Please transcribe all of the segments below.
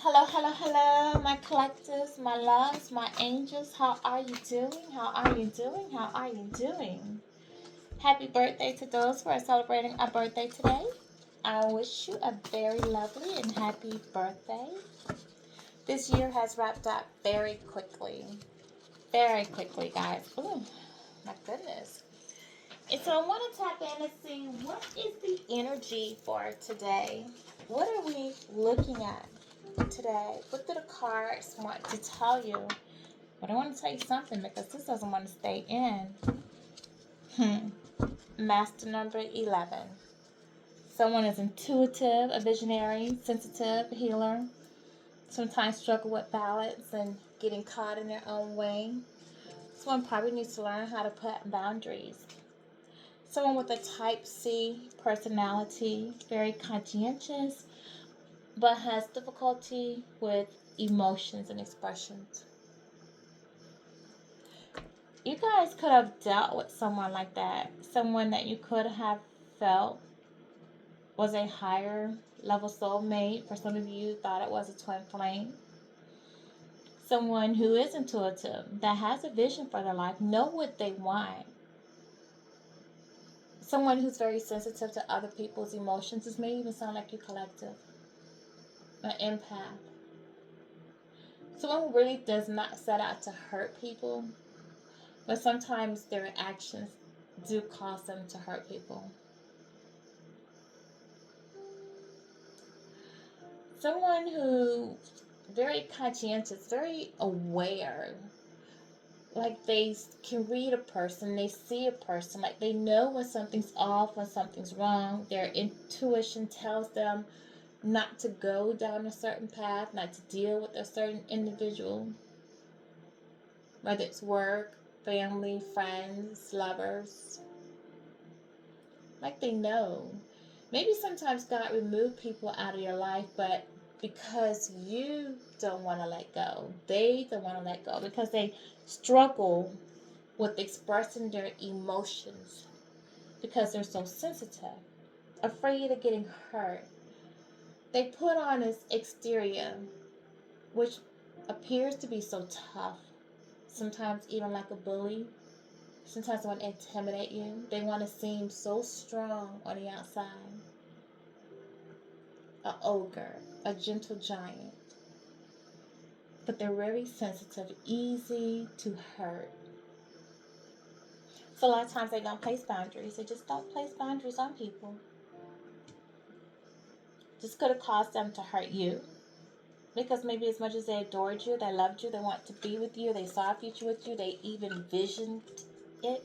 Hello, hello, hello, my collectives, my loves, my angels. How are you doing? How are you doing? How are you doing? Happy birthday to those who are celebrating a birthday today. I wish you a very lovely and happy birthday. This year has wrapped up very quickly. Very quickly, guys. Oh, my goodness. And so I want to tap in and see what is the energy for today. What are we looking at today? What do the cards want to tell you? But I want to tell you something because this doesn't want to stay in. Master number 11. Someone is intuitive, a visionary, sensitive, a healer. Sometimes struggle with balance and getting caught in their own way. Someone probably needs to learn how to put boundaries. Someone with a type C personality, very conscientious, but has difficulty with emotions and expressions. You guys could have dealt with someone like that. Someone that you could have felt was a higher level soulmate. For some of you, thought it was a twin flame. Someone who is intuitive, that has a vision for their life, know what they want. Someone who's very sensitive to other people's emotions. This may even sound like you collective. An empath. Someone who really does not set out to hurt people, but sometimes their actions do cause them to hurt people. Someone who very conscientious, very aware. Like they can read a person, they see a person, like they know when something's off, when something's wrong. Their intuition tells them not to go down a certain path, not to deal with a certain individual, whether it's work, family, friends, lovers. Like they know. Maybe sometimes God removed people out of your life, but because you don't want to let go, they don't want to let go because they struggle with expressing their emotions because they're so sensitive, afraid of getting hurt. They put on this exterior, which appears to be so tough, sometimes even like a bully. Sometimes they want to intimidate you. They want to seem so strong on the outside. A ogre, a gentle giant. But they're very sensitive, easy to hurt. So a lot of times they don't place boundaries. They just don't place boundaries on people. This could have caused them to hurt you. Because maybe as much as they adored you, they loved you, they want to be with you, they saw a future with you, they even visioned it.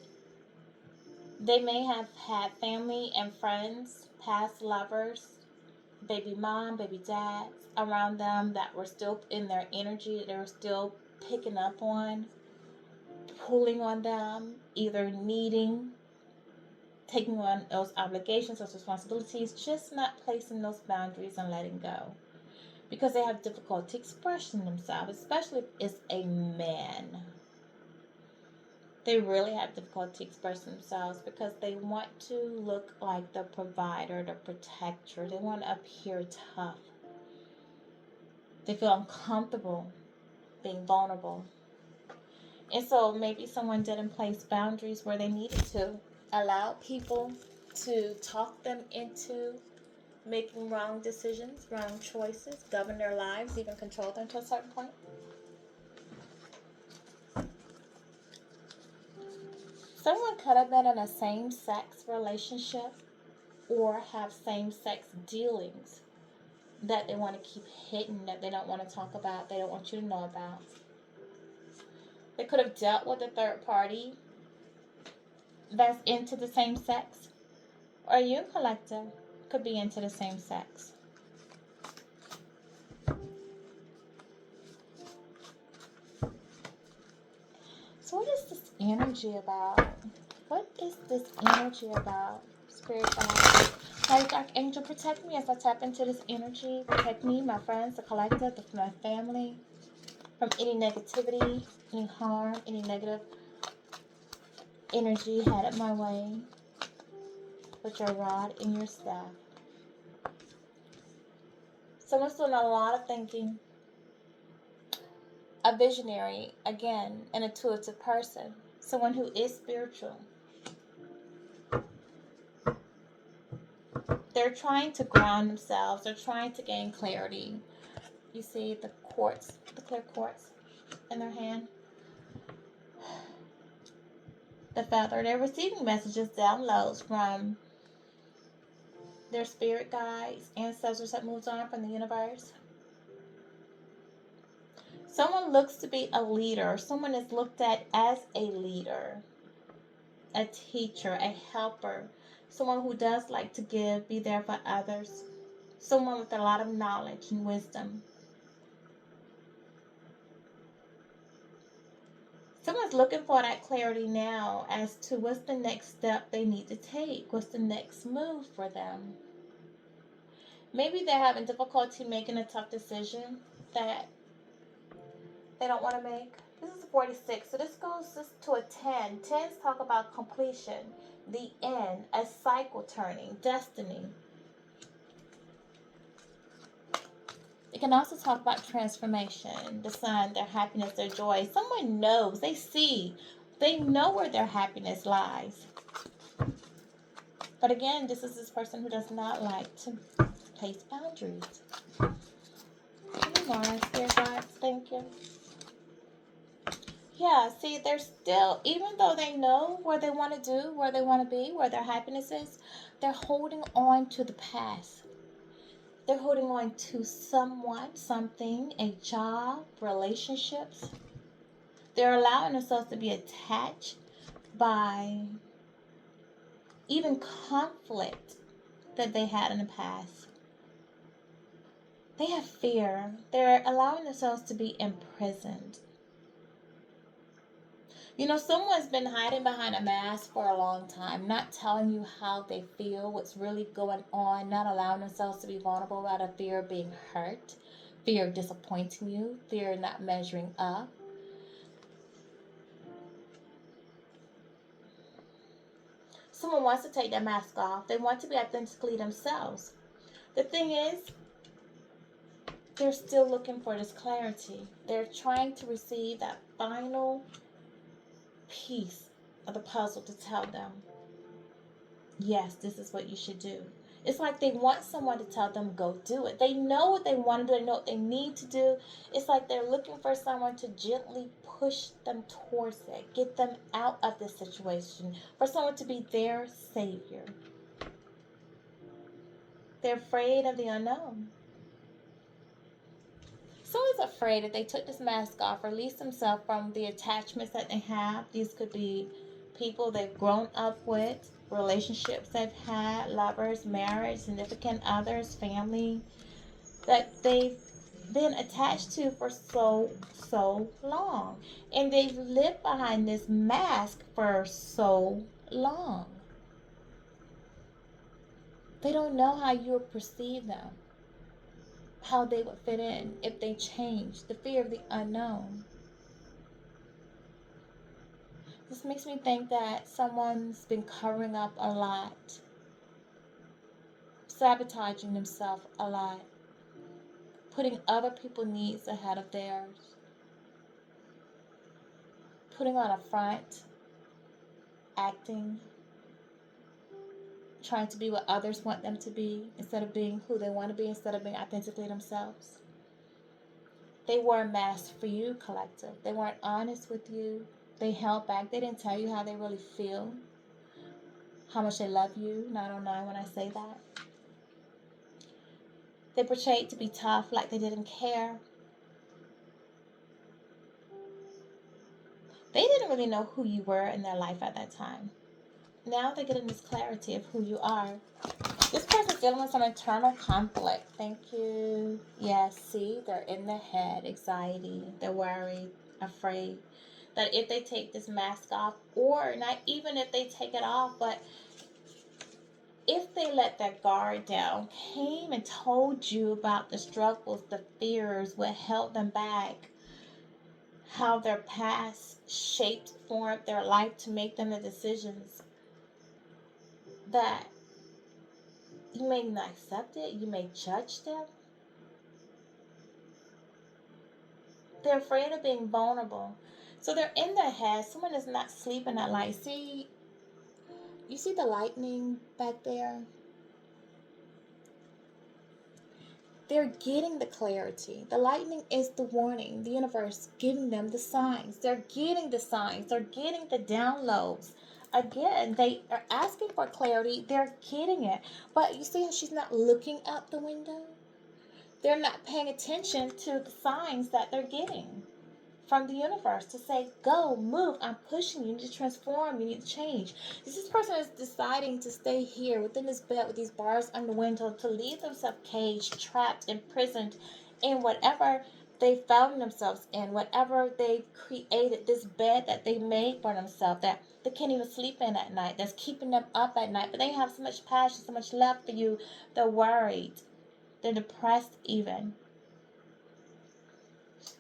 They may have had family and friends, past lovers, baby mom, baby dad around them that were still in their energy, that they were still picking up on, pulling on them, either needing, taking on those obligations, those responsibilities, just not placing those boundaries and letting go. Because they have difficulty expressing themselves, especially if it's a man. They really have difficulty expressing themselves because they want to look like the provider, the protector. They want to appear tough. They feel uncomfortable being vulnerable. And so maybe someone didn't place boundaries where they needed to. Allow people to talk them into making wrong decisions, wrong choices, govern their lives, even control them to a certain point. Someone could have been in a same-sex relationship or have same-sex dealings that they want to keep hidden, that they don't want to talk about, they don't want you to know about. They could have dealt with a third party that's into the same sex, or you, collective, could be into the same sex. So what is this energy about? What is this energy about? Spirit guide. Like Archangel, protect me as I tap into this energy. Protect me, my friends, the collective, my family, from any negativity, any harm, any negative energy headed my way. With your rod and your staff. Someone's doing a lot of thinking. A visionary, again, an intuitive person. Someone who is spiritual. They're trying to ground themselves. They're trying to gain clarity. You see the quartz, the clear quartz in their hand. The feather. They're receiving messages, downloads from their spirit guides, ancestors that moved on from the universe. Someone looks to be a leader. Someone is looked at as a leader, a teacher, a helper. Someone who does like to give, be there for others. Someone with a lot of knowledge and wisdom. Someone's looking for that clarity now as to what's the next step they need to take. What's the next move for them? Maybe they're having difficulty making a tough decision that they don't want to make. This is 46, so this goes just to a 10. Tens talk about completion, the end, a cycle turning, destiny. It can also talk about transformation, the sun, their happiness, their joy. Someone knows, they see, they know where their happiness lies. But again, this is this person who does not like to place boundaries. More, spirit guides, thank you. Yeah, see, they're still, even though they know where they want to do, where they want to be, where their happiness is, they're holding on to the past. They're holding on to someone, something, a job, relationships. They're allowing themselves to be attached by even conflict that they had in the past. They have fear. They're allowing themselves to be imprisoned. You know, someone's been hiding behind a mask for a long time, not telling you how they feel, what's really going on, not allowing themselves to be vulnerable out of fear of being hurt, fear of disappointing you, fear of not measuring up. Someone wants to take that mask off. They want to be authentically themselves. The thing is, they're still looking for this clarity. They're trying to receive that final piece of the puzzle to tell them, yes, this is what you should do. It's like they want someone to tell them, go do it. They know what they want to do. They know what they need to do. It's like they're looking for someone to gently push them towards it, get them out of this situation, for someone to be their savior. They're afraid of the unknown. Someone's afraid if they took this mask off, release themselves from the attachments that they have. These could be people they've grown up with, relationships they've had, lovers, marriage, significant others, family, that they've been attached to for so long. And they've lived behind this mask for so long. They don't know how you would perceive them, how they would fit in if they changed. The fear of the unknown. This makes me think that someone's been covering up a lot, sabotaging themselves a lot, putting other people's needs ahead of theirs, putting on a front, acting, trying to be what others want them to be instead of being who they want to be, instead of being authentically themselves. They wore a mask for you, collective. They weren't honest with you. They held back. They didn't tell you how they really feel, how much they love you. 909 when I say that. They portrayed to be tough, like they didn't care. They didn't really know who you were in their life at that time. Now they're getting this clarity of who you are. This person's dealing with some internal conflict. Thank you. Yes, see, they're in their head, anxiety, they're worried, afraid that if they take this mask off, or not even if they take it off, but if they let their guard down, came and told you about the struggles, the fears, what held them back, how their past shaped, formed their life to make them the decisions that you may not accept it, you may judge them, They're afraid of being vulnerable. So they're in their head. Someone is not sleeping at night. See, you see the lightning back there? They're getting the clarity. The lightning is the warning. The universe giving them the signs. They're getting the signs. They're getting the downloads. Again, they are asking for clarity. They're getting it. But you see how she's not looking out the window? They're not paying attention to the signs that they're getting from the universe to say, go, move, I'm pushing you, you need to transform, you need to change. This person is deciding to stay here within this bed with these bars on the window, to leave themselves caged, trapped, imprisoned in whatever they found themselves in, whatever they created, this bed that they made for themselves that they can't even sleep in at night, that's keeping them up at night. But they have so much passion, so much love for you, they're worried, they're depressed even.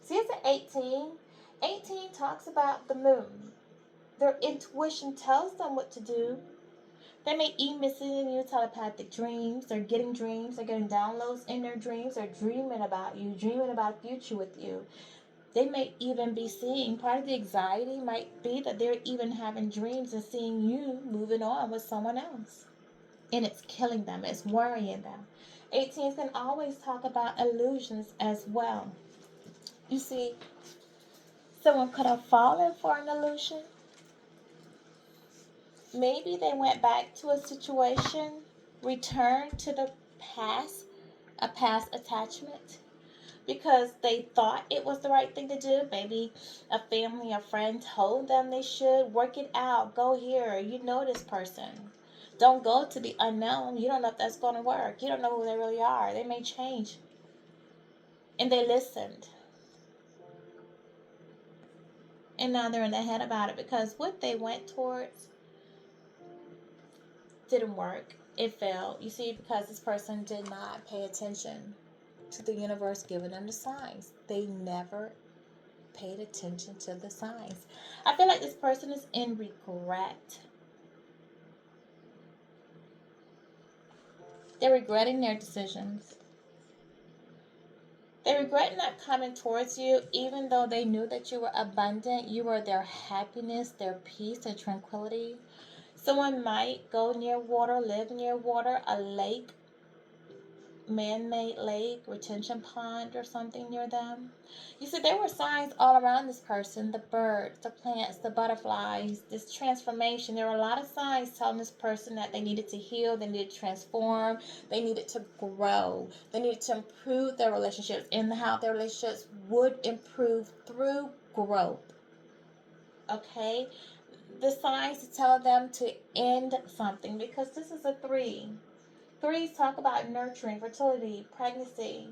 See, it's an 18. 18 talks about the moon. Their intuition tells them what to do. They may even be seeing you telepathic dreams. They're getting dreams. They're getting downloads in their dreams. They're dreaming about you, dreaming about a future with you. They may even be seeing, part of the anxiety might be that they're even having dreams and seeing you moving on with someone else. And it's killing them. It's worrying them. 18s can always talk about illusions as well. You see, someone could have fallen for an illusion. Maybe they went back to a situation, returned to the past, a past attachment, because they thought it was the right thing to do. Maybe a family or friend told them they should work it out. Go here. You know this person. Don't go to the unknown. You don't know if that's going to work. You don't know who they really are. They may change. And they listened. And now they're in their head about it because what they went towards didn't work. It failed. You see, because this person did not pay attention to the universe giving them the signs. They never paid attention to the signs. I feel like this person is in regret. They're regretting their decisions. They regret not coming towards you, even though they knew that you were abundant. You were their happiness, their peace, their tranquility. Someone might go near water, live near water, a lake, man-made lake, retention pond, or something near them. You see, there were signs all around this person, the birds, the plants, the butterflies, this transformation. There were a lot of signs telling this person that they needed to heal, they needed to transform, they needed to grow, they needed to improve their relationships, and how their relationships would improve through growth. Okay? The signs to tell them to end something, because this is a 3. Threes talk about nurturing, fertility, pregnancy,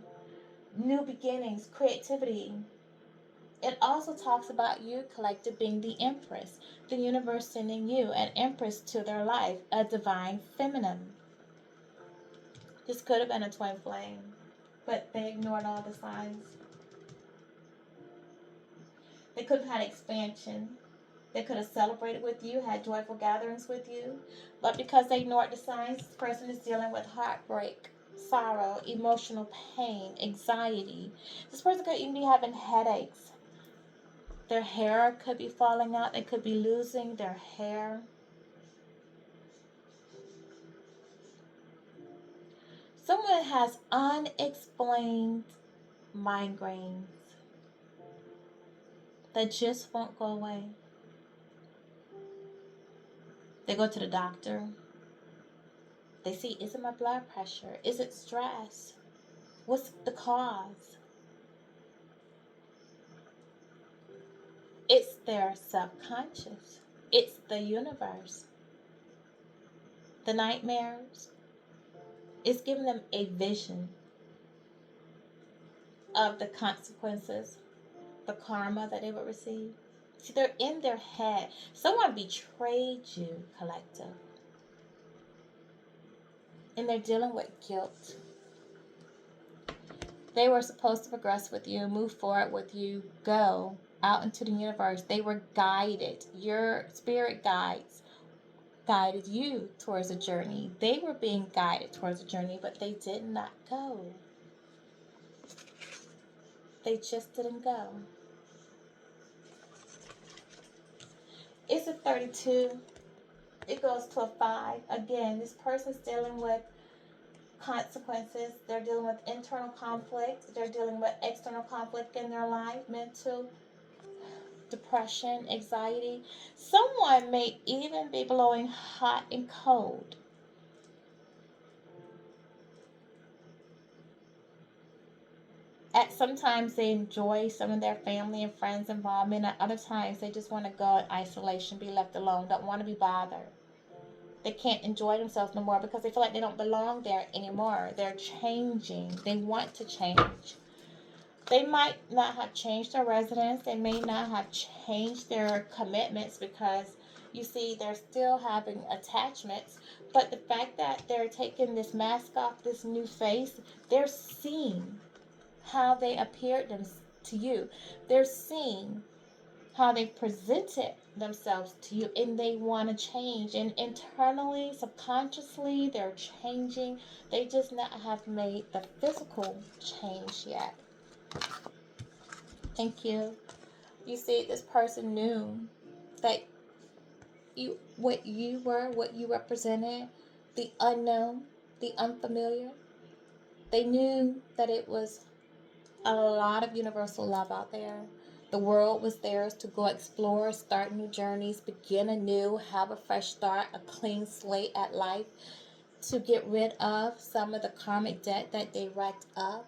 new beginnings, creativity. It also talks about you, collective, being the empress, the universe sending you an empress to their life, a divine feminine. This could have been a twin flame, but they ignored all the signs. They could have had expansion. They could have celebrated with you, had joyful gatherings with you, but because they ignored the signs, this person is dealing with heartbreak, sorrow, emotional pain, anxiety. This person could even be having headaches. Their hair could be falling out. They could be losing their hair. Someone has unexplained migraines that just won't go away. They go to the doctor. They see, is it my blood pressure? Is it stress? What's the cause? It's their subconscious. It's the universe. The nightmares. It's giving them a vision of the consequences, the karma that they would receive. See, they're in their head. Someone betrayed you, collective. And they're dealing with guilt. They were supposed to progress with you, move forward with you, go out into the universe. They were guided. Your spirit guides guided you towards a journey. They were being guided towards a journey, but they did not go. They just didn't go. It's a 32. It goes to a 5. Again, this person's dealing with consequences. They're dealing with internal conflict. They're dealing with external conflict in their life, mental depression, anxiety. Someone may even be blowing hot and cold. At sometimes they enjoy some of their family and friends involvement. At other times they just want to go in isolation, be left alone, don't want to be bothered. They can't enjoy themselves no more because they feel like they don't belong there anymore. They're changing. They want to change. They might not have changed their residence. They may not have changed their commitments because you see they're still having attachments. But the fact that they're taking this mask off, this new face, they're seeing how they appeared to you. They're seeing how they presented themselves to you, and they want to change. And internally, subconsciously, they're changing. They just not have made the physical change yet. Thank you. You see, this person knew that what you were, what you represented, the unknown, the unfamiliar. They knew that it was a lot of universal love out there. The world was theirs to go explore, start new journeys, begin anew, have a fresh start, a clean slate at life, to get rid of some of the karmic debt that they racked up.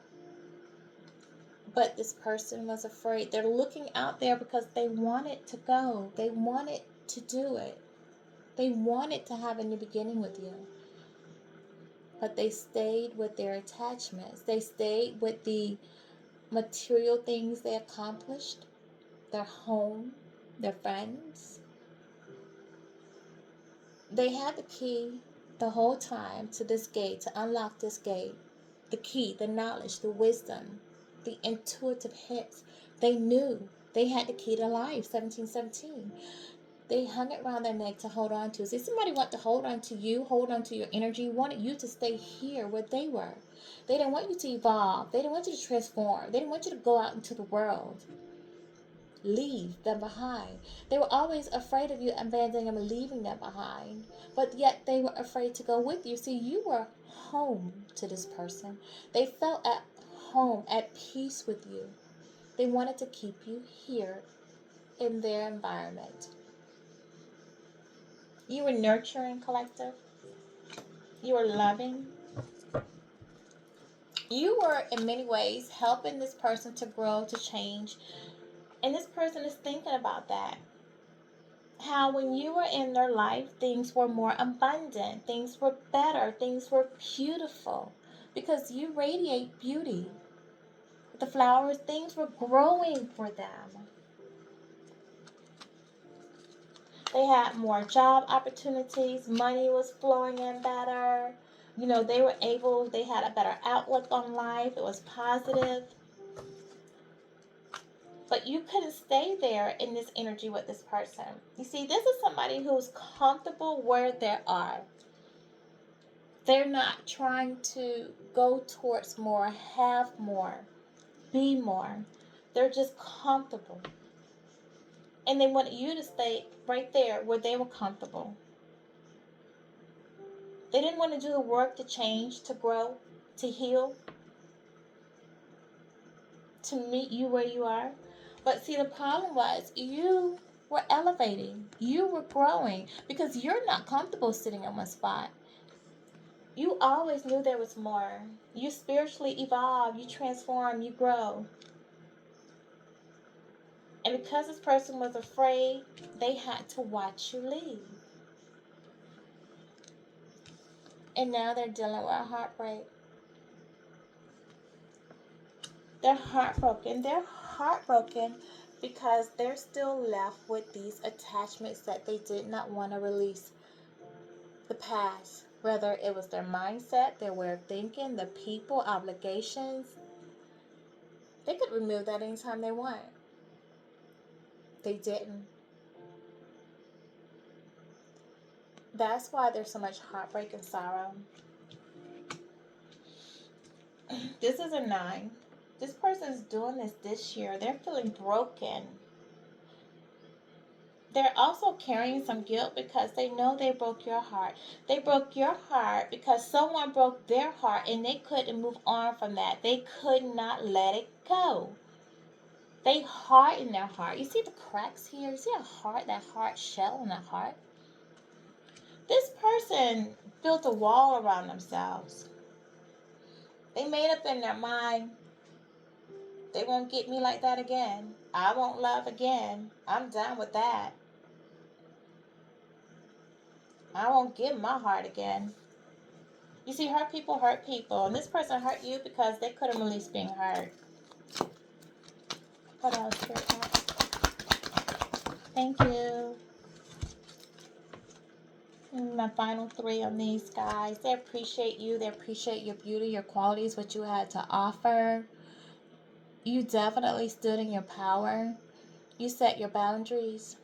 But this person was afraid. They're looking out there because they wanted to go. They wanted to do it. They wanted to have a new beginning with you. But they stayed with their attachments. They stayed with the material things they accomplished, their home, their friends. They had the key the whole time to this gate, to unlock this gate. The key, the knowledge, the wisdom, the intuitive hits. They knew they had the key to life, 1717. They hung it around their neck to hold on to. See, somebody wanted to hold on to you, hold on to your energy, wanted you to stay here where they were. They didn't want you to evolve. They didn't want you to transform. They didn't want you to go out into the world. Leave them behind. They were always afraid of you abandoning them and leaving them behind. But yet they were afraid to go with you. See, you were home to this person. They felt at home, at peace with you. They wanted to keep you here in their environment. You were nurturing, collective. You were loving. You were, in many ways, helping this person to grow, to change. And this person is thinking about that. How when you were in their life, things were more abundant, things were better, things were beautiful. Because you radiate beauty. The flowers, things were growing for them. They had more job opportunities, money was flowing in better. You know, they had a better outlook on life. It was positive. But you couldn't stay there in this energy with this person. You see, this is somebody who's comfortable where they are. They're not trying to go towards more, have more, be more. They're just comfortable. And they want you to stay right there where they were comfortable. They didn't want to do the work to change, to grow, to heal, to meet you where you are. But see, the problem was you were elevating. You were growing because you're not comfortable sitting in one spot. You always knew there was more. You spiritually evolve, you transform, you grow. And because this person was afraid, they had to watch you leave. And now they're dealing with a heartbreak. They're heartbroken. They're heartbroken because they're still left with these attachments that they did not want to release. The past, whether it was their mindset, their way of thinking, the people, obligations, they could remove that anytime they want. They didn't. That's why there's so much heartbreak and sorrow. This is a 9. This person's doing this year. They're feeling broken. they're also carrying some guilt because they know they broke your heart. They broke your heart because someone broke their heart and they couldn't move on from that. They could not let it go. They harden their heart. You see the cracks here? You see a heart, that hard shell in the heart? This person built a wall around themselves. They made up in their mind, they won't get me like that again. I won't love again. I'm done with that. I won't give my heart again. You see, hurt people, and this person hurt you because they couldn't release being hurt. What else? Thank you. My final three on these guys. They appreciate you. They appreciate your beauty, your qualities, what you had to offer. You definitely stood in your power. You set your boundaries.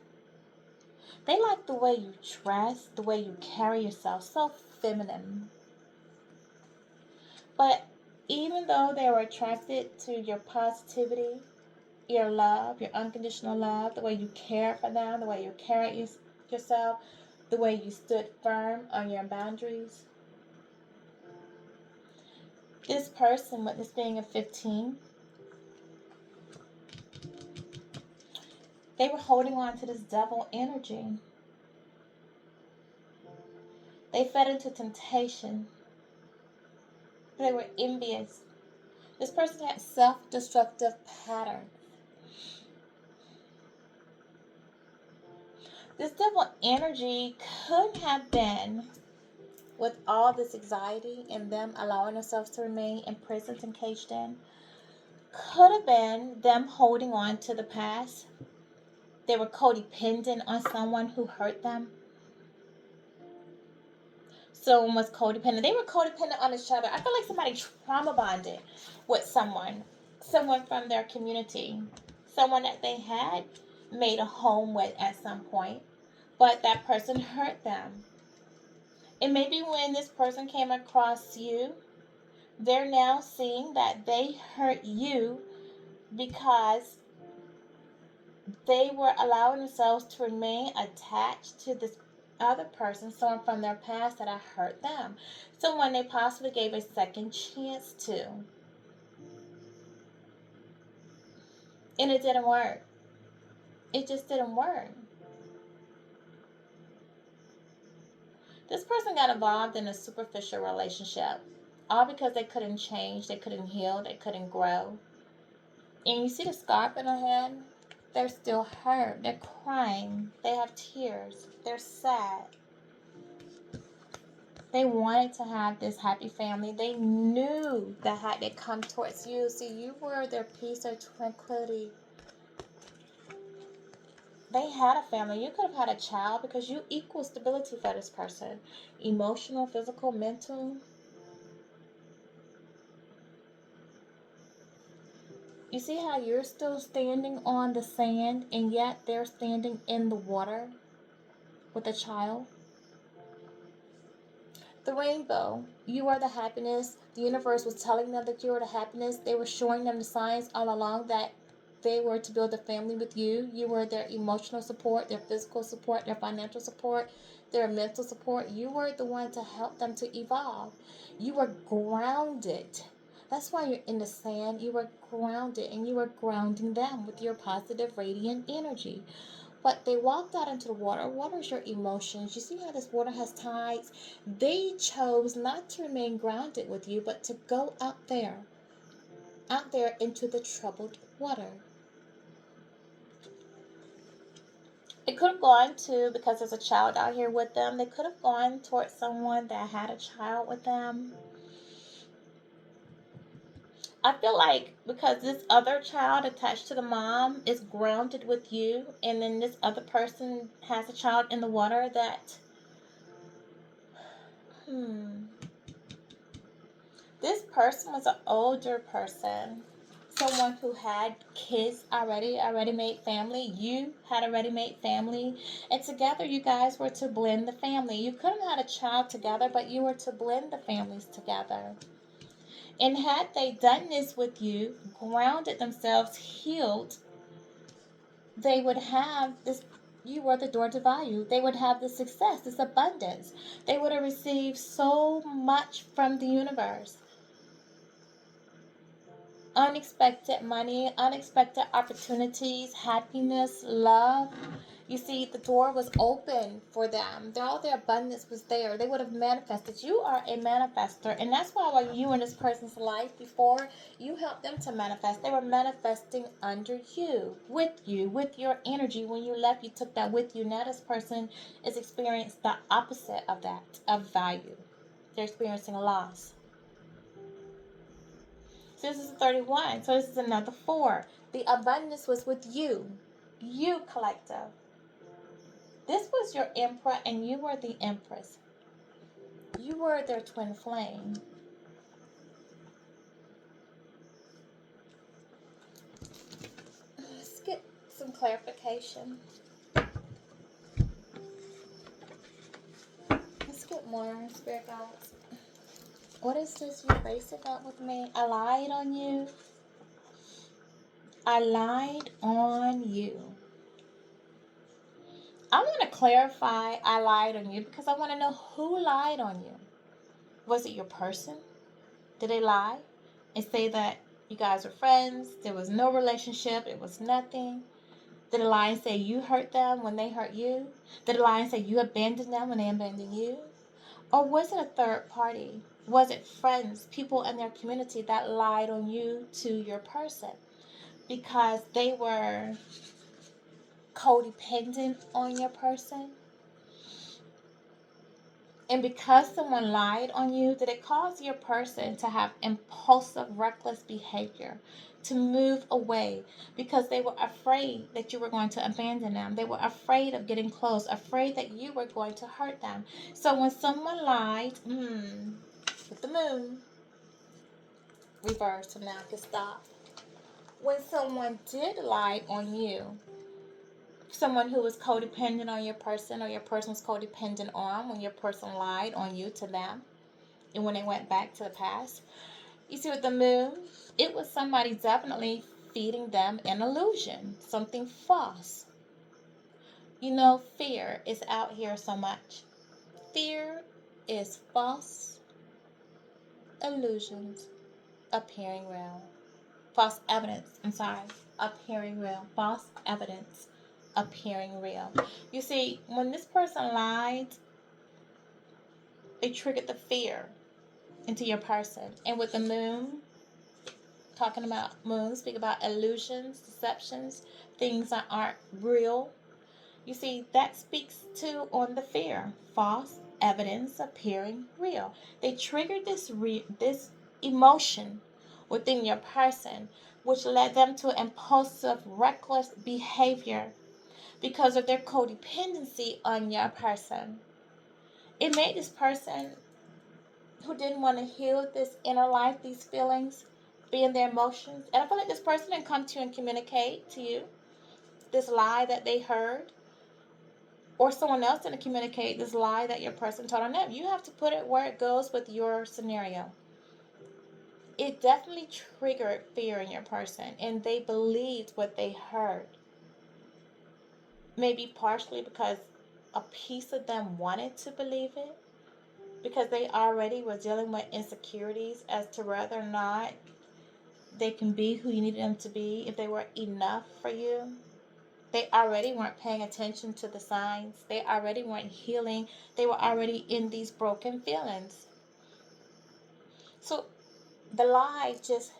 They like the way you dress, the way you carry yourself, so feminine. But even though they were attracted to your positivity, your love, your unconditional love, the way you care for them, the way you carry yourself, the way you stood firm on your boundaries. This person, with this being a 15, they were holding on to this devil energy. They fed into temptation. They were envious. This person had self-destructive patterns. This devil energy could have been, with all this anxiety and them allowing themselves to remain imprisoned and caged in, could have been them holding on to the past. They were codependent on someone who hurt them. Someone was codependent. They were codependent on each other. I feel like somebody trauma bonded with someone from their community, someone that they had made a home with at some point, but that person hurt them. And maybe when this person came across you, they're now seeing that they hurt you because they were allowing themselves to remain attached to this other person, someone from their past that had hurt them, someone they possibly gave a second chance to. And it didn't work. It just didn't work. This person got involved in a superficial relationship, all because they couldn't change, they couldn't heal, they couldn't grow. And you see the scarf in her hand? They're still hurt. They're crying. They have tears. They're sad. They wanted to have this happy family. They knew that had they come towards you. See, you were their peace, their tranquility. They had a family. You could have had a child because you equal stability for this person. Emotional, physical, mental. You see how you're still standing on the sand and yet they're standing in the water with a child? The rainbow. You are the happiness. The universe was telling them that you were the happiness. They were showing them the signs all along that they were to build a family with you. You were their emotional support, their physical support, their financial support, their mental support. You were the one to help them to evolve. You were grounded. That's why you're in the sand. You were grounded, and you were grounding them with your positive, radiant energy. But they walked out into the water. Water is your emotions. You see how this water has tides? They chose not to remain grounded with you, but to go out there into the troubled water. They could have gone to, because there's a child out here with them, they could have gone towards someone that had a child with them. I feel like because this other child attached to the mom is grounded with you, and then this other person has a child in the water that, this person was an older person. Someone who had kids already made family. You had a ready-made family. And together you guys were to blend the family. You couldn't have had a child together, but you were to blend the families together. And had they done this with you, grounded themselves, healed, they would have this You were the door to value. They would have this success, this abundance. They would have received so much from the universe. Unexpected money, unexpected opportunities, happiness, love. You see, the door was open for them. All their abundance was there. They would have manifested. You are a manifester. And that's why when you were in this person's life before, you helped them to manifest. They were manifesting under you, with your energy. When you left, you took that with you. Now this person is experiencing the opposite of that, of value. They're experiencing loss. So this is a 31. So this is another 4. The abundance was with you. You, collective. This was your emperor and you were the empress. You were their twin flame. Let's get some clarification. Let's get more, spirit guides. What is this you base it up with me? I lied on you. I lied on you. I want to clarify I lied on you because I want to know who lied on you. Was it your person? Did they lie and say that you guys were friends? There was no relationship. It was nothing. Did they lie and say you hurt them when they hurt you? Did they lie and say you abandoned them when they abandoned you? Or was it a third party? Was it friends, people in their community that lied on you to your person because they were codependent on your person? And because someone lied on you, did it cause your person to have impulsive, reckless behavior, to move away because they were afraid that you were going to abandon them? They were afraid of getting close, afraid that you were going to hurt them. So when someone lied, with the moon, reverse, so now I can stop. When someone did lie on you, someone who was codependent on your person or your person was codependent on, when your person lied on you to them, and when they went back to the past, you see with the moon, it was somebody definitely feeding them an illusion, something false. You know, fear is out here so much. Fear is false illusions appearing real. False evidence, appearing real. False evidence appearing real. You see, when this person lied, they triggered the fear into your person. And with the moon, talking about moon, speak about illusions, deceptions, things that aren't real. You see, that speaks to on the fear. False evidence appearing real. They triggered this emotion within your person, which led them to impulsive, reckless behavior because of their codependency on your person. It made this person who didn't want to heal this inner life, these feelings, be in their emotions. And I feel like this person didn't come to you and communicate to you this lie that they heard, or someone else didn't communicate this lie that your person told on them. You have to put it where it goes with your scenario. It definitely triggered fear in your person, and they believed what they heard. Maybe partially because a piece of them wanted to believe it, because they already were dealing with insecurities as to whether or not they can be who you needed them to be, if they were enough for you. They already weren't paying attention to the signs. They already weren't healing. They were already in these broken feelings. So the lie just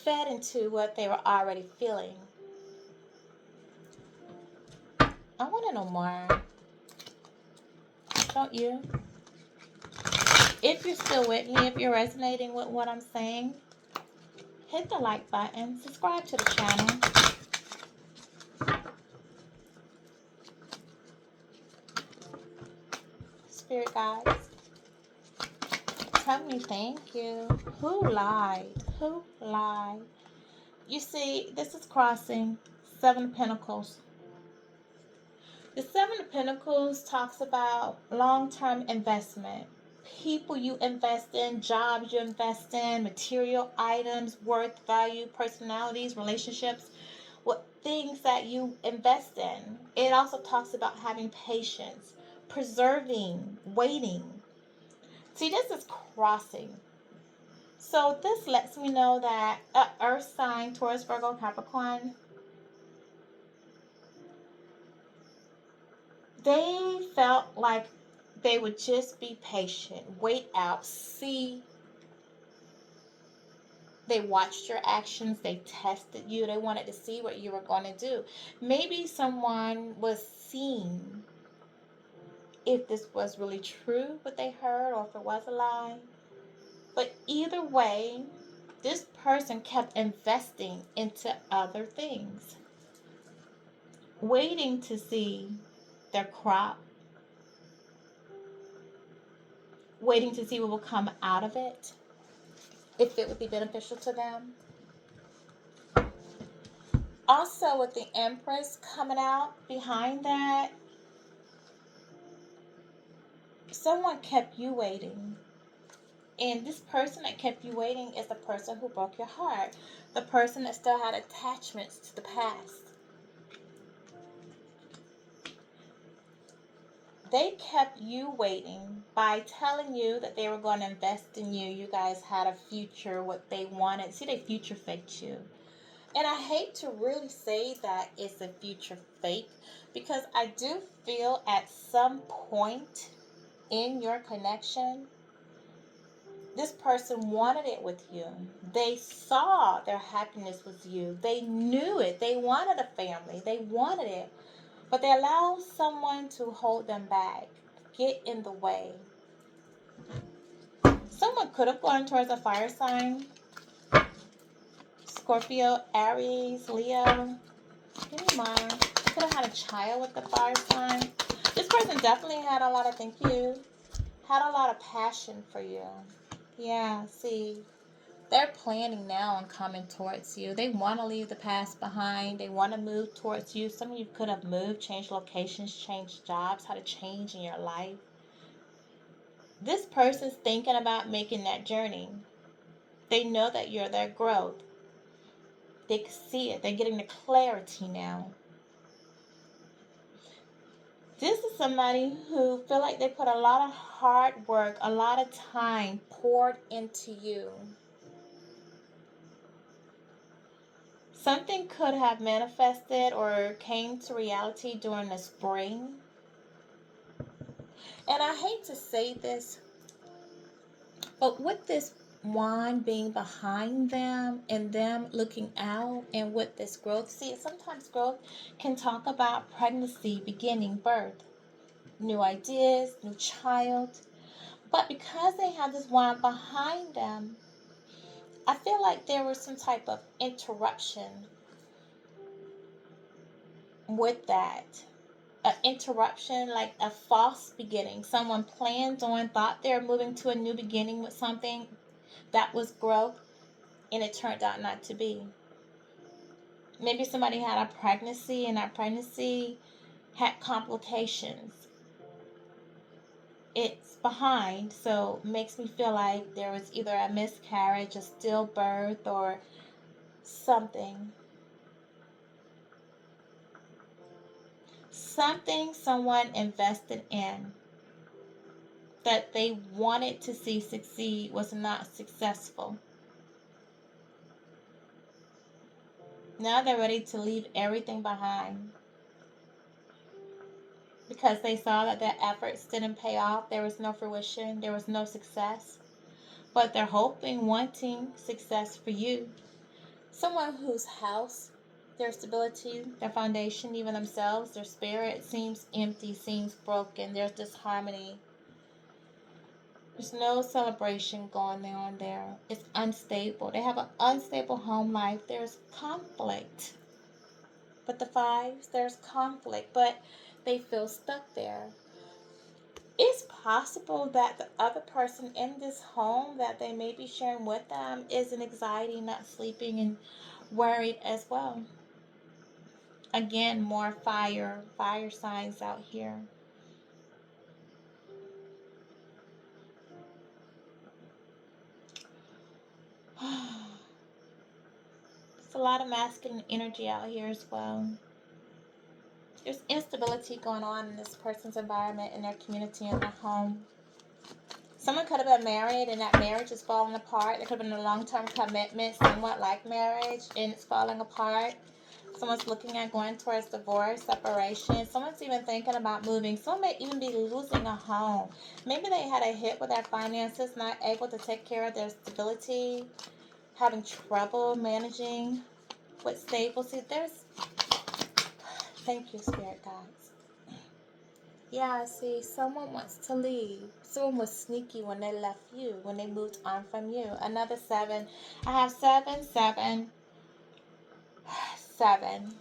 fed into what they were already feeling. I want to know more. Don't you? If you're still with me, if you're resonating with what I'm saying, hit the like button, subscribe to the channel. Spirit guides, tell me thank you. Who lied? Who lied? You see, this is crossing 7 of Pentacles. The 7 of Pentacles talks about long-term investment. People you invest in, jobs you invest in, material items, worth, value, personalities, relationships. what things that you invest in. It also talks about having patience, preserving, waiting. See, this is crossing. So this lets me know that a earth sign, Taurus, Virgo, Capricorn, they felt like they would just be patient, wait out, see. They watched your actions, they tested you, they wanted to see what you were going to do. Maybe someone was seeing if this was really true, what they heard, or if it was a lie. But either way, this person kept investing into other things, waiting to see their crop, waiting to see what will come out of it, if it would be beneficial to them. Also, with the Empress coming out behind that, someone kept you waiting. And this person that kept you waiting is the person who broke your heart, the person that still had attachments to the past. They kept you waiting by telling you that they were going to invest in you. You guys had a future, what they wanted. See, they future faked you. And I hate to really say that it's a future fake, because I do feel at some point in your connection, this person wanted it with you. They saw their happiness with you. They knew it. They wanted a family. They wanted it. But they allowed someone to hold them back, get in the way. Someone could have gone towards a fire sign. Scorpio, Aries, Leo. Give me mine. Could have had a child with the fire sign. This person definitely had a lot of thank you. Had a lot of passion for you. Yeah, see. They're planning now on coming towards you. They want to leave the past behind. They want to move towards you. Some of you could have moved, changed locations, changed jobs, had a change in your life. This person's thinking about making that journey. They know that you're their growth. They can see it. They're getting the clarity now. This is somebody who feel like they put a lot of hard work, a lot of time poured into you. Something could have manifested or came to reality during the spring. And I hate to say this, but with this wand being behind them and them looking out, and with this growth, see, sometimes growth can talk about pregnancy, beginning, birth, new ideas, new child. But because they have this wand behind them, I feel like there was some type of interruption with that. An interruption, like a false beginning. Someone planned on, thought they were moving to a new beginning with something that was growth, and it turned out not to be. Maybe somebody had a pregnancy, and that pregnancy had complications. It's behind, so it makes me feel like there was either a miscarriage, a stillbirth, or something. Something someone invested in that they wanted to see succeed was not successful. Now they're ready to leave everything behind because they saw that their efforts didn't pay off. There was no fruition, there was no success. But they're hoping, wanting success for you. Someone whose house, their stability, their foundation, even themselves, their spirit seems empty, seems broken. There's disharmony. There's no celebration going on there. It's unstable. They have an unstable home life. There's conflict. But the fives, there's conflict, but they feel stuck there. It's possible that the other person in this home that they may be sharing with them is in anxiety, not sleeping, and worried as well. Again, more fire signs out here. It's a lot of masculine energy out here as well. There's instability going on in this person's environment, in their community, in their home. Someone could have been married and that marriage is falling apart. There could have been a long-term commitment, somewhat like marriage, and it's falling apart. Someone's looking at going towards divorce, separation. Someone's even thinking about moving. Someone may even be losing a home. Maybe they had a hit with their finances, not able to take care of their stability, having trouble managing with stable. See, there's... Thank you, Spirit Guides. Yeah, I see. Someone wants to leave. Someone was sneaky when they left you, when they moved on from you. Another 7. I have 7, 7, 7.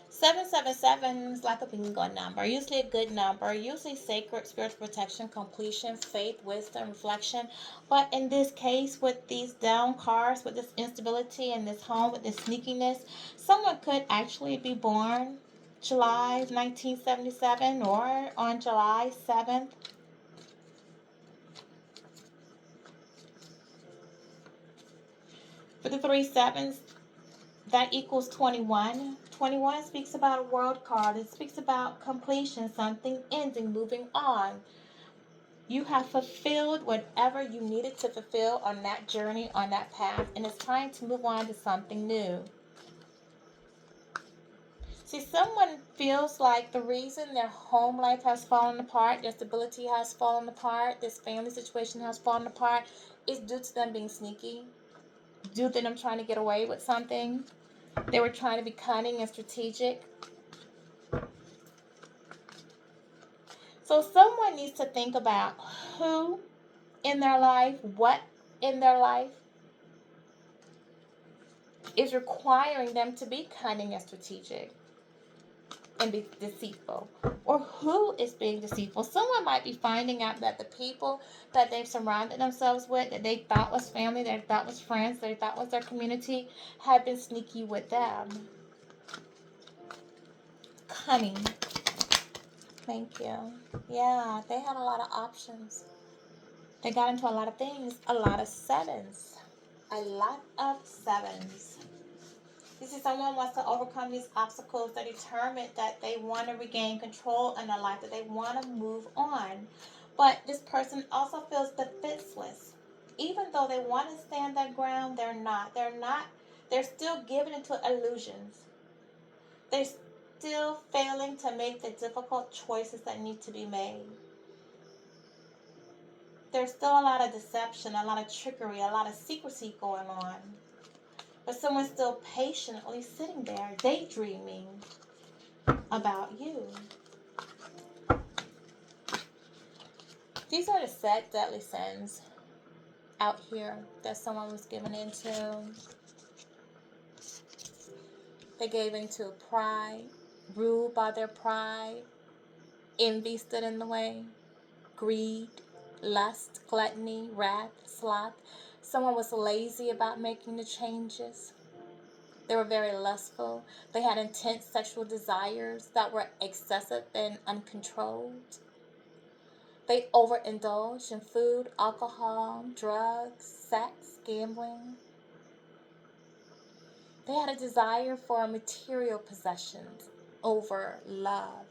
777 is like a bingo number. Usually a good number. Usually sacred, spiritual protection, completion, faith, wisdom, reflection. But in this case, with these down cards, with this instability in this home, with this sneakiness, someone could actually be born July 1977 or on July 7th. For the 3 sevens, that equals 21. 21 speaks about a world card. It speaks about completion, something ending, moving on. You have fulfilled whatever you needed to fulfill on that journey, on that path, and it's time to move on to something new. See, someone feels like the reason their home life has fallen apart, their stability has fallen apart, this family situation has fallen apart, is due to them being sneaky, due to them trying to get away with something. They were trying to be cunning and strategic. So someone needs to think about who in their life, what in their life is requiring them to be cunning and strategic and be deceitful, or who is being deceitful. Someone might be finding out that the people that they've surrounded themselves with, that they thought was family, they thought was friends, they thought was their community, have been sneaky with them. Cunning. Thank you. Yeah, they had a lot of options. They got into a lot of things. A lot of 7s. A lot of 7s. You see, someone wants to overcome these obstacles. They're determined that they want to regain control in their life, that they want to move on. But this person also feels defenseless. Even though they want to stand their ground, they're not. They're still given into illusions. They're still failing to make the difficult choices that need to be made. There's still a lot of deception, a lot of trickery, a lot of secrecy going on. But someone's still patiently sitting there, daydreaming about you. These are the set deadly sins out here that someone was given into. They gave into pride, ruled by their pride. Envy stood in the way. Greed, lust, gluttony, wrath, sloth. Someone was lazy about making the changes. They were very lustful. They had intense sexual desires that were excessive and uncontrolled. They overindulged in food, alcohol, drugs, sex, gambling. They had a desire for material possessions over love.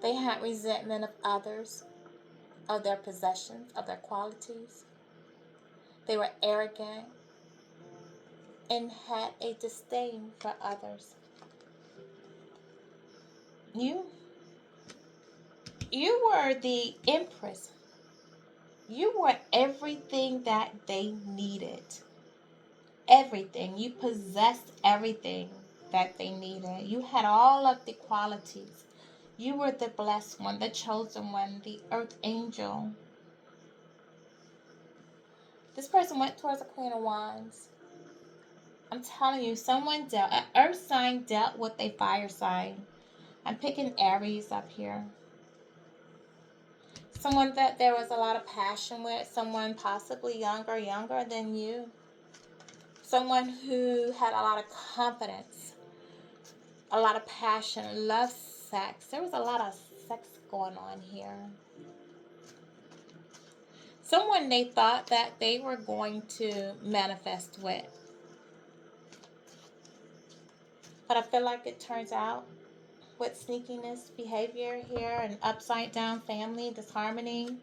They had resentment of others, of their possessions, of their qualities. They were arrogant and had a disdain for others. You were the empress. You were everything that they needed. Everything. You possessed everything that they needed. You had all of the qualities. You were the blessed one, the chosen one, the earth angel. This person went towards the Queen of Wands. I'm telling you, someone dealt, an earth sign dealt with a fire sign. I'm picking Aries up here. Someone that there was a lot of passion with, someone possibly younger than you. Someone who had a lot of confidence, a lot of passion, loved sex. There was a lot of sex going on here. Someone they thought that they were going to manifest with. But I feel like it turns out with sneakiness behavior here and upside down family disharmony,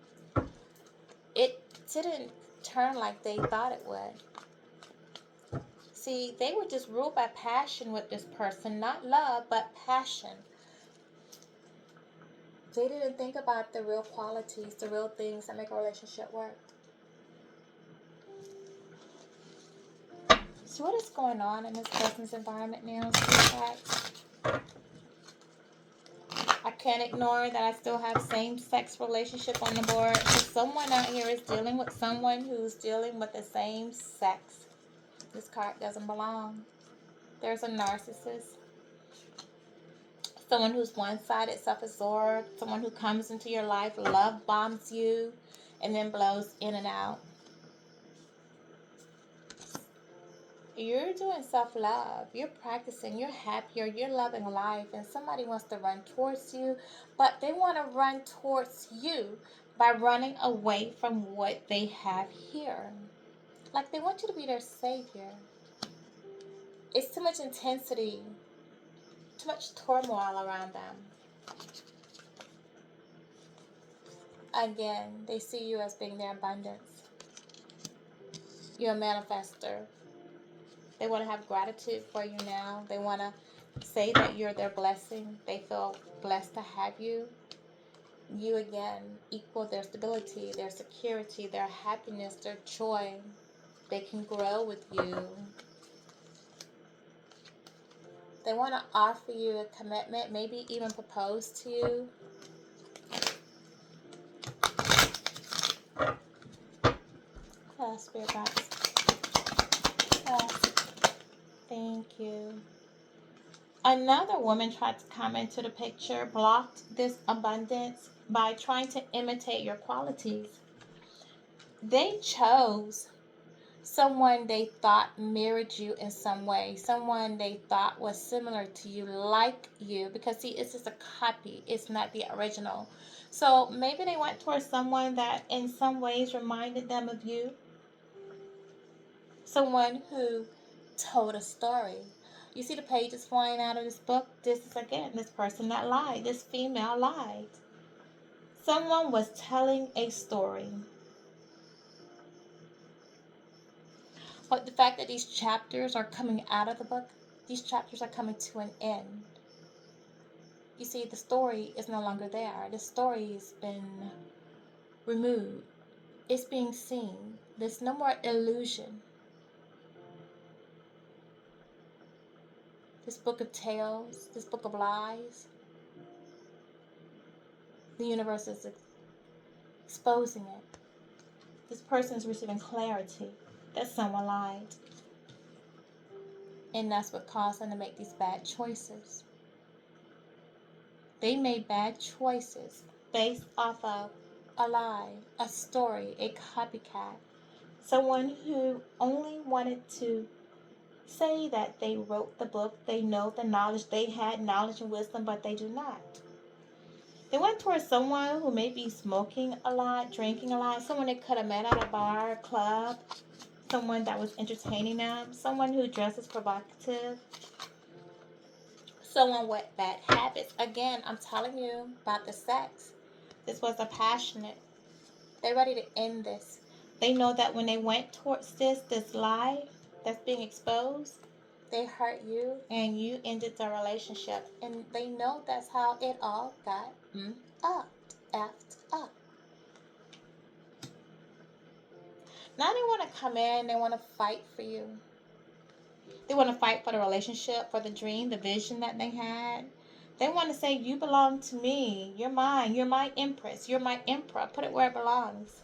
it didn't turn like they thought it would. See, they were just ruled by passion with this person, not love, but passion. They didn't think about the real qualities, the real things that make a relationship work. So what is going on in this person's environment now, sweethearts? I can't ignore that I still have same-sex relationship on the board. So someone out here is dealing with someone who's dealing with the same sex. This card doesn't belong. There's a narcissist. Someone who's one-sided, self-absorbed. Someone who comes into your life, love bombs you, and then blows in and out. You're doing self-love. You're practicing. You're happier. You're loving life. And somebody wants to run towards you, but they want to run towards you by running away from what they have here. Like they want you to be their savior. It's too much intensity, too much turmoil around them. Again, they see you as being their abundance. You're a manifester. They want to have gratitude for you now. They want to say that you're their blessing. They feel blessed to have you. You, again, equal their stability, their security, their happiness, their joy. They can grow with you. They want to offer you a commitment, maybe even propose to you. Spirit box. Thank you. Another woman tried to come into the picture, blocked this abundance by trying to imitate your qualities. They chose someone they thought mirrored you in some way, someone they thought was similar to you, like you, because see, it's just a copy, it's not the original. So maybe they went towards someone that in some ways reminded them of you, someone who told a story. You see the pages flying out of this book? This is, again, this person that lied, this female lied. Someone was telling a story. But the fact that these chapters are coming out of the book, these chapters are coming to an end. You see, the story is no longer there. The story has been removed. It's being seen. There's no more illusion. This book of tales, this book of lies, the universe is exposing it. This person is receiving clarity that someone lied. And that's what caused them to make these bad choices. They made bad choices based off of a lie, a story, a copycat. Someone who only wanted to say that they wrote the book, they know the knowledge, they had knowledge and wisdom, but they do not. They went towards someone who may be smoking a lot, drinking a lot, someone they could have met at a bar, club, someone that was entertaining them, someone who dresses provocative, someone with bad habits. Again, I'm telling you about the sex. This was a passionate. They're ready to end this. They know that when they went towards this lie that's being exposed, they hurt you and you ended the relationship. And they know that's how it all got effed up. Now they want to come in, they want to fight for you. They want to fight for the relationship, for the dream, the vision that they had. They want to say, you belong to me. You're mine. You're my empress. You're my emperor. Put it where it belongs.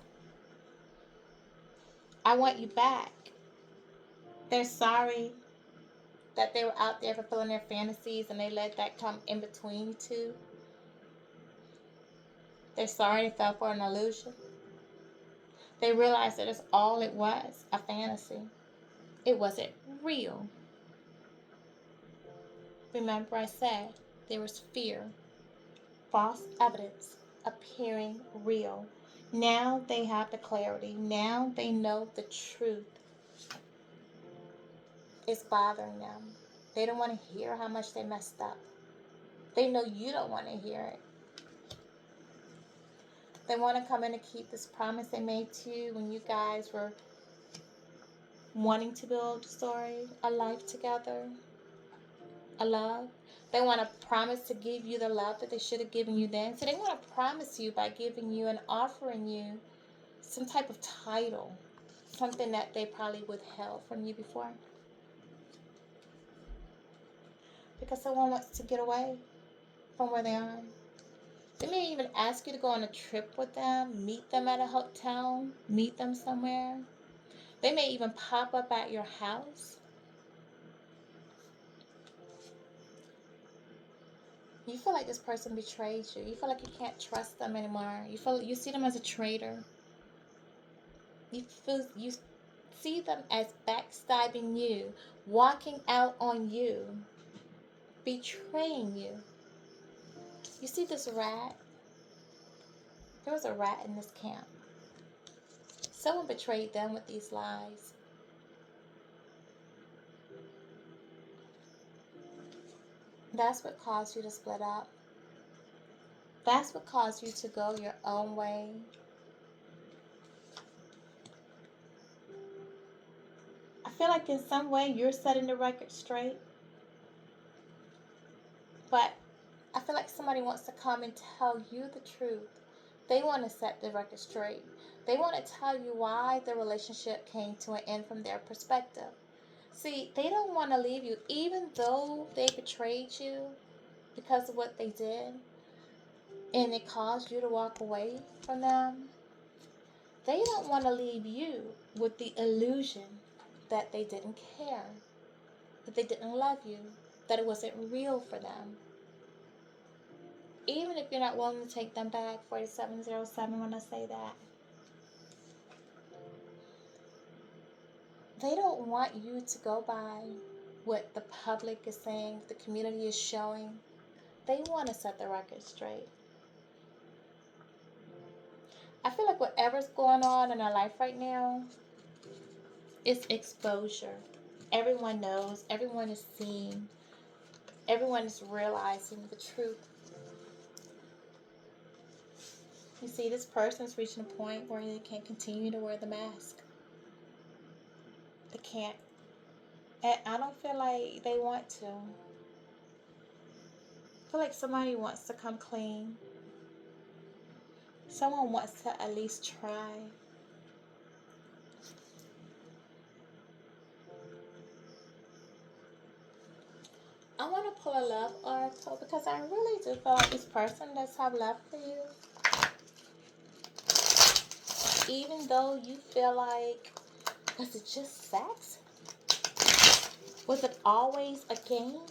I want you back. They're sorry that they were out there fulfilling their fantasies and they let that come in between two. They're sorry they fell for an illusion. They realized that it's all it was, a fantasy. It wasn't real. Remember I said there was fear, false evidence appearing real. Now they have the clarity. Now they know the truth is bothering them. They don't want to hear how much they messed up. They know you don't want to hear it. They want to come in and keep this promise they made to you when you guys were wanting to build a story, a life together, a love. They want to promise to give you the love that they should have given you then. So they want to promise you by giving you and offering you some type of title, something that they probably withheld from you before. Because someone wants to get away from where they are. They may even ask you to go on a trip with them, meet them at a hotel, meet them somewhere. They may even pop up at your house. You feel like this person betrayed you. You feel like you can't trust them anymore. You see them as a traitor. You see them as backstabbing you, walking out on you, betraying you. You see this rat? There was a rat in this camp. Someone betrayed them with these lies. That's what caused you to split up. That's what caused you to go your own way. I feel like in some way you're setting the record straight. But I feel like somebody wants to come and tell you the truth. They want to set the record straight. They want to tell you why the relationship came to an end from their perspective. See, they don't want to leave you, even though they betrayed you because of what they did, and it caused you to walk away from them. They don't want to leave you with the illusion that they didn't care, that they didn't love you, that it wasn't real for them. Even if you're not willing to take them back, 4707, when I say that. They don't want you to go by what the public is saying, the community is showing. They want to set the record straight. I feel like whatever's going on in our life right now is exposure. Everyone knows, everyone is seeing, everyone is realizing the truth. You see, this person is reaching a point where they can't continue to wear the mask. They can't. And I don't feel like they want to. I feel like somebody wants to come clean. Someone wants to at least try. I want to pull a love oracle because I really do feel like this person does have love for you. Even though you feel like, was it just sex? Was it always a game?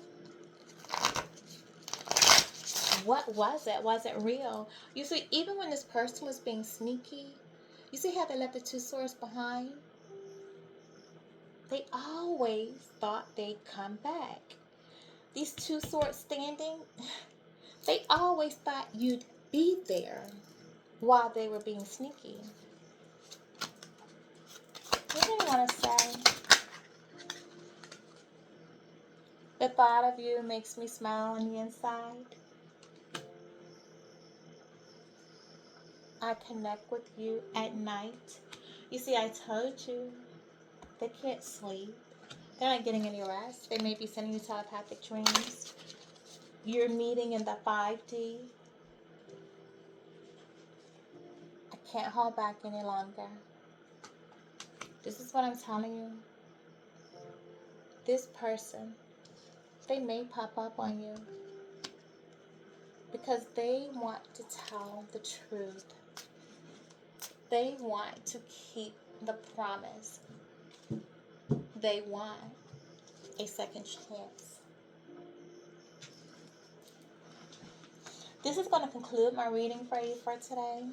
What was it? Was it real? You see, even when this person was being sneaky, you see how they left the two swords behind? They always thought they'd come back. These two swords standing, they always thought you'd be there while they were being sneaky. What do you want to say? The thought of you makes me smile on the inside. I connect with you at night. You see, I told you, they can't sleep. They're not getting any rest. They may be sending you telepathic dreams. You're meeting in the 5D. I can't hold back any longer. This is what I'm telling you. This person, they may pop up on you because they want to tell the truth. They want to keep the promise. They want a second chance. This is going to conclude my reading for you for today.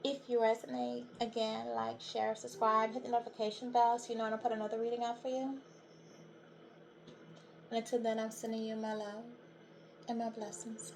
If you resonate, again, like, share, subscribe, hit the notification bell so you know when I put another reading out for you. And until then, I'm sending you my love and my blessings.